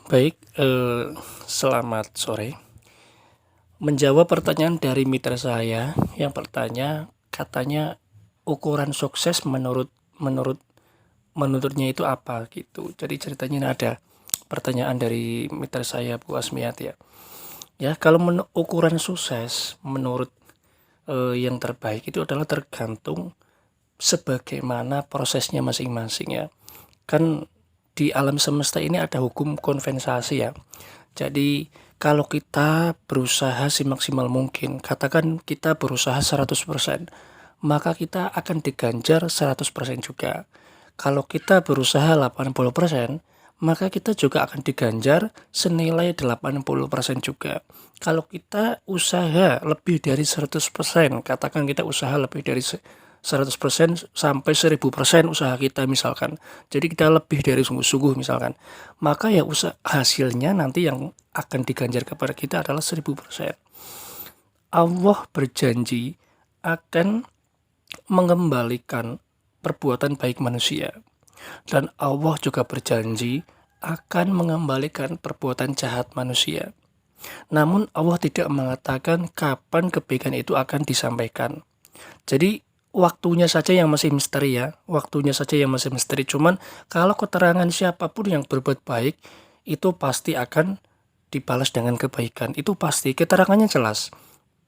Baik, selamat sore. Menjawab pertanyaan dari mitra saya yang bertanya, katanya ukuran sukses menurut menurutnya itu apa gitu. Jadi ceritanya ini ada pertanyaan dari mitra saya Bu Asmiati ya. Ya, kalau ukuran sukses menurut yang terbaik itu adalah tergantung sebagaimana prosesnya masing-masing ya. Kan di alam semesta ini ada hukum kompensasi ya. Jadi kalau kita berusaha semaksimal mungkin, katakan kita berusaha 100%, maka kita akan diganjar 100% juga. Kalau kita berusaha 80%, maka kita juga akan diganjar senilai 80% juga. Kalau kita usaha lebih dari 100%, katakan kita usaha lebih dari 100% sampai 1000% usaha kita misalkan. Jadi kita lebih dari sungguh-sungguh misalkan. Maka ya hasilnya nanti yang akan diganjar kepada kita adalah 1000%. Allah berjanji akan mengembalikan perbuatan baik manusia. Dan Allah juga berjanji akan mengembalikan perbuatan jahat manusia. Namun Allah tidak mengatakan kapan kebaikan itu akan disampaikan. Jadi waktunya saja yang masih misteri ya, waktunya saja yang masih misteri. Cuman kalau keterangan siapapun yang berbuat baik itu pasti akan dibalas dengan kebaikan. Itu pasti, keterangannya jelas.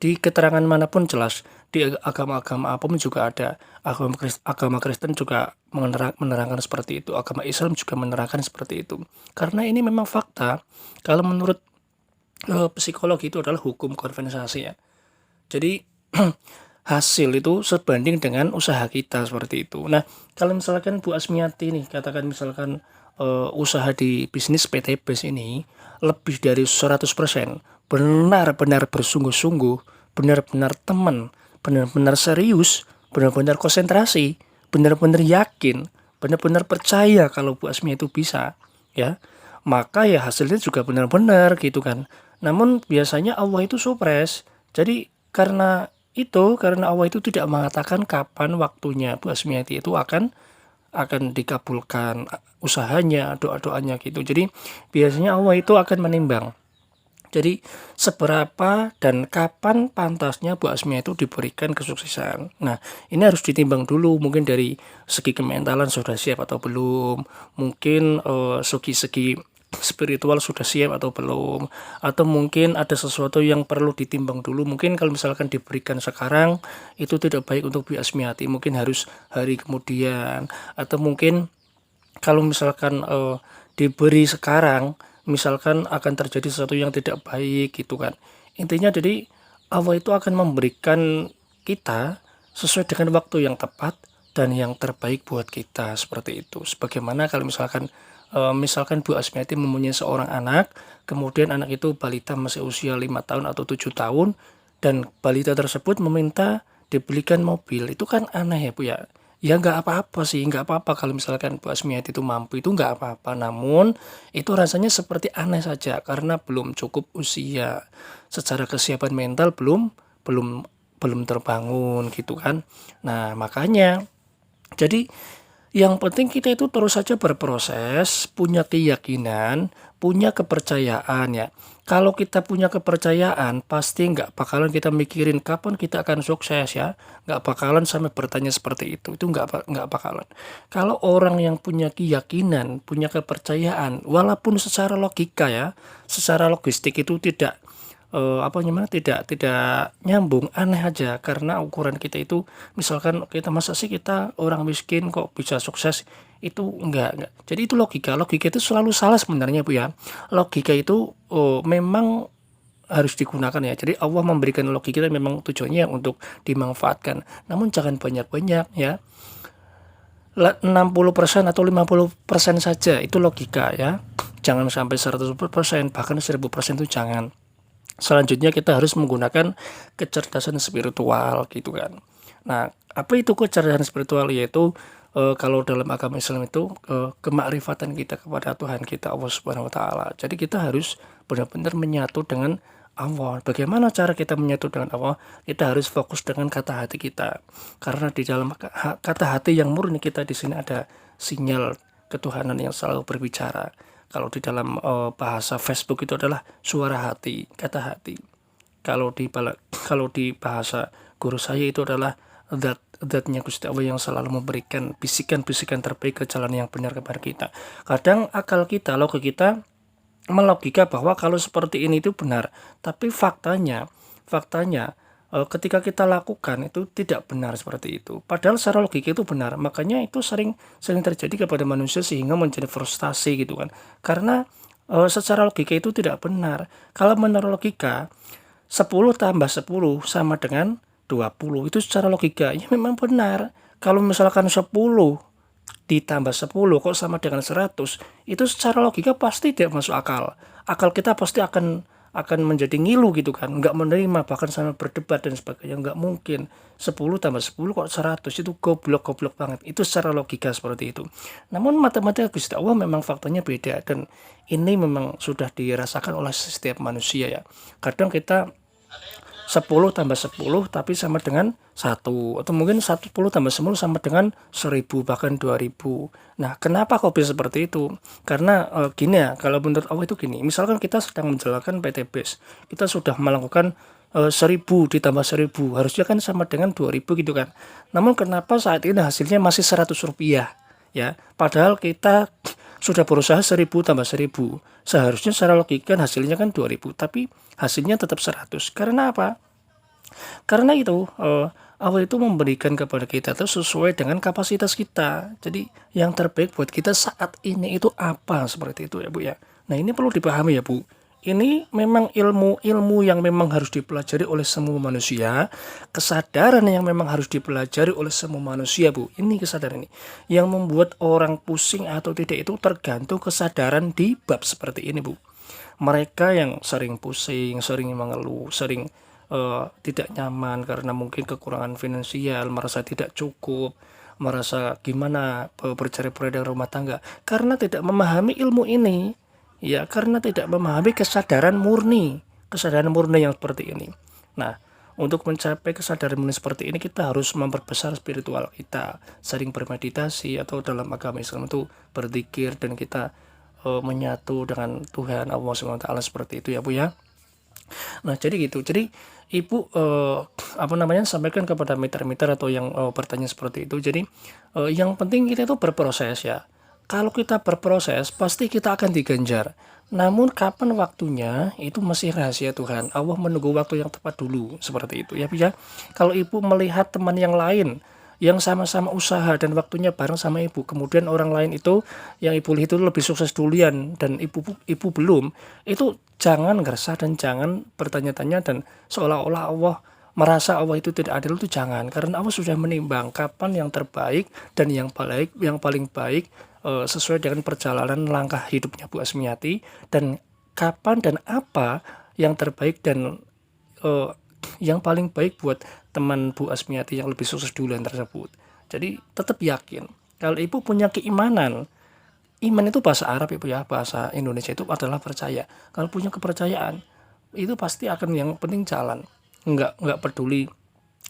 Di keterangan manapun jelas. Di agama-agama apapun juga ada. Agama Kristen juga menerangkan seperti itu. Agama Islam juga menerangkan seperti itu. Karena ini memang fakta. Kalau menurut psikologi itu adalah hukum kompensasi ya. Jadi hasil itu sebanding dengan usaha kita seperti itu. Nah, kalau misalkan Bu Asmiati nih, katakan misalkan usaha di bisnis PT Base ini lebih dari 100%, benar-benar bersungguh-sungguh, benar-benar teman, benar-benar serius, benar-benar konsentrasi, benar-benar yakin, benar-benar percaya kalau Bu Asmi itu bisa, ya, maka ya hasilnya juga benar-benar gitu kan. Namun biasanya Allah itu surprise. Jadi karena Allah itu tidak mengatakan kapan waktunya Bu Asmiati itu akan dikabulkan usahanya, doa-doanya gitu. Jadi biasanya Allah itu akan menimbang. Jadi seberapa dan kapan pantasnya Bu Asmia itu diberikan kesuksesan. Nah, ini harus ditimbang dulu mungkin dari segi kementalan sudah siap atau belum. Mungkin segi spiritual sudah siap atau belum, atau mungkin ada sesuatu yang perlu ditimbang dulu. Mungkin kalau misalkan diberikan sekarang itu tidak baik untuk Bu Asmiati, mungkin harus hari kemudian, atau mungkin kalau misalkan diberi sekarang misalkan akan terjadi sesuatu yang tidak baik gitu kan. Intinya jadi Allah itu akan memberikan kita sesuai dengan waktu yang tepat dan yang terbaik buat kita seperti itu. Sebagaimana kalau misalkan Bu Asmiati mempunyai seorang anak, kemudian anak itu balita masih usia 5 tahun atau 7 tahun, dan balita tersebut meminta dibelikan mobil. Itu kan aneh ya Bu ya. Ya nggak apa-apa sih, nggak apa-apa kalau misalkan Bu Asmiati itu mampu, itu nggak apa-apa. Namun itu rasanya seperti aneh saja karena belum cukup usia. Secara kesiapan mental belum belum terbangun gitu kan. Nah, makanya jadi yang penting kita itu terus saja berproses, punya keyakinan, punya kepercayaan ya. Kalau kita punya kepercayaan, pasti nggak bakalan kita mikirin kapan kita akan sukses ya. Nggak bakalan sampai bertanya seperti itu. Itu nggak bakalan. Kalau orang yang punya keyakinan, punya kepercayaan, walaupun secara logika ya, secara logistik itu tidak nyambung, aneh aja karena ukuran kita itu misalkan kita masa sih kita orang miskin kok bisa sukses, itu enggak. Jadi itu logika itu selalu salah sebenarnya Bu ya. Logika itu memang harus digunakan ya. Jadi Allah memberikan logika itu memang tujuannya untuk dimanfaatkan, namun jangan banyak-banyak ya. 60% atau 50% saja itu logika ya, jangan sampai 100%, bahkan 1000% itu jangan. Selanjutnya kita harus menggunakan kecerdasan spiritual gitu kan. Nah, apa itu kecerdasan spiritual? Yaitu kalau dalam agama Islam itu kemakrifatan kita kepada Tuhan kita Allah Subhanahu wa taala. Jadi kita harus benar-benar menyatu dengan Allah. Bagaimana cara kita menyatu dengan Allah? Kita harus fokus dengan kata hati kita. Karena di dalam kata hati yang murni kita di sini ada sinyal ketuhanan yang selalu berbicara. Kalau di dalam bahasa Facebook itu adalah suara hati, kata hati. Kalau di bahasa guru saya itu adalah zatnya Gusti Allah yang selalu memberikan bisikan-bisikan terbaik ke jalan yang benar kepada kita. Kadang akal kita, logika kita melogika bahwa kalau seperti ini itu benar, tapi faktanya ketika kita lakukan itu tidak benar seperti itu. Padahal secara logika itu benar. Makanya itu sering terjadi kepada manusia sehingga menjadi frustasi gitu kan. Karena secara logika itu tidak benar. Kalau menurut logika 10 tambah 10 sama dengan 20. Itu secara logika ya memang benar. Kalau misalkan 10 ditambah 10 kok sama dengan 100, itu secara logika pasti tidak masuk akal. Akal kita pasti akan menjadi ngilu gitu kan, nggak menerima, bahkan sampai berdebat dan sebagainya. Nggak mungkin 10 tambah 10 kok 100, itu goblok banget. Itu secara logika seperti itu. Namun matematika Gusti Allah memang faktanya beda, dan ini memang sudah dirasakan oleh setiap manusia ya. Kadang kita 10 tambah 10 tapi sama dengan 1, atau mungkin 10 tambah 10 sama dengan 1000 bahkan 2000. Nah, kenapa kok bisa seperti itu? Karena gini ya, kalau menurut Allah itu gini, misalkan kita sedang menjalankan PTBAS, kita sudah melakukan 1000 ditambah 1000, harusnya kan sama dengan 2000 gitu kan. Namun kenapa saat ini hasilnya masih 100 rupiah ya, padahal kita sudah berusaha 1000 tambah 1000, seharusnya secara logika hasilnya kan 2000, tapi hasilnya tetap 100. Karena apa? Karena itu Allah itu memberikan kepada kita itu sesuai dengan kapasitas kita. Jadi yang terbaik buat kita saat ini itu apa, seperti itu ya Bu ya. Nah, ini perlu dipahami ya Bu. Ini memang ilmu yang memang harus dipelajari oleh semua manusia, kesadaran yang memang harus dipelajari oleh semua manusia Bu. Ini kesadaran ini yang membuat orang pusing atau tidak itu tergantung kesadaran di bab seperti ini Bu. Mereka yang sering pusing, sering mengeluh, sering tidak nyaman karena mungkin kekurangan finansial, merasa tidak cukup, merasa gimana bercerai-berai dengan rumah tangga, karena tidak memahami ilmu ini ya, karena tidak memahami kesadaran murni yang seperti ini. Nah, untuk mencapai kesadaran murni seperti ini, kita harus memperbesar spiritual kita, sering bermeditasi, atau dalam agama Islam itu berzikir, dan kita menyatu dengan Tuhan Allah SWT seperti itu ya Bu ya. Nah, jadi gitu. Jadi Ibu sampaikan kepada mitra-mitra atau yang bertanya seperti itu. Jadi yang penting kita itu berproses ya. Kalau kita berproses pasti kita akan diganjar. Namun kapan waktunya itu masih rahasia Tuhan. Allah menunggu waktu yang tepat dulu, seperti itu ya Bu ya. Kalau Ibu melihat teman yang lain yang sama-sama usaha dan waktunya bareng sama Ibu, kemudian orang lain itu yang Ibu lihat itu lebih sukses duluan dan ibu belum, itu jangan gersah dan jangan bertanya-tanya dan seolah-olah Allah merasa Allah itu tidak adil, itu jangan. Karena Allah sudah menimbang kapan yang terbaik dan yang paling baik sesuai dengan perjalanan langkah hidupnya Bu Asmiati, dan kapan dan apa yang terbaik dan yang paling baik buat teman Bu Asmiati yang lebih sukses duluan tersebut. Jadi tetap yakin. Kalau Ibu punya keimanan, iman itu bahasa Arab Ibu ya, bahasa Indonesia itu adalah percaya. Kalau punya kepercayaan, itu pasti akan yang penting jalan. Enggak peduli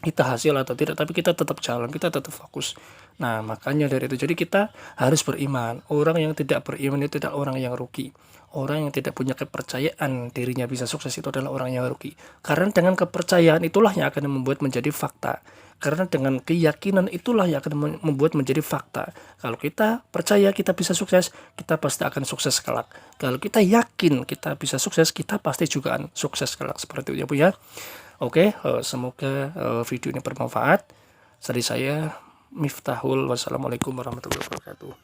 kita hasil atau tidak, tapi kita tetap jalan, kita tetap fokus. Nah, makanya dari itu, jadi kita harus beriman. Orang yang tidak beriman itu adalah orang yang rugi. Orang yang tidak punya kepercayaan dirinya bisa sukses itu adalah orang yang rugi. Karena dengan kepercayaan itulah yang akan membuat menjadi fakta. Karena dengan keyakinan itulah yang akan membuat menjadi fakta. Kalau kita percaya kita bisa sukses, kita pasti akan sukses kelak. Kalau kita yakin kita bisa sukses, kita pasti juga akan sukses kelak. Seperti itu ya Bu ya. Oke, semoga video ini bermanfaat. Dari saya Miftahul, wassalamualaikum warahmatullahi wabarakatuh.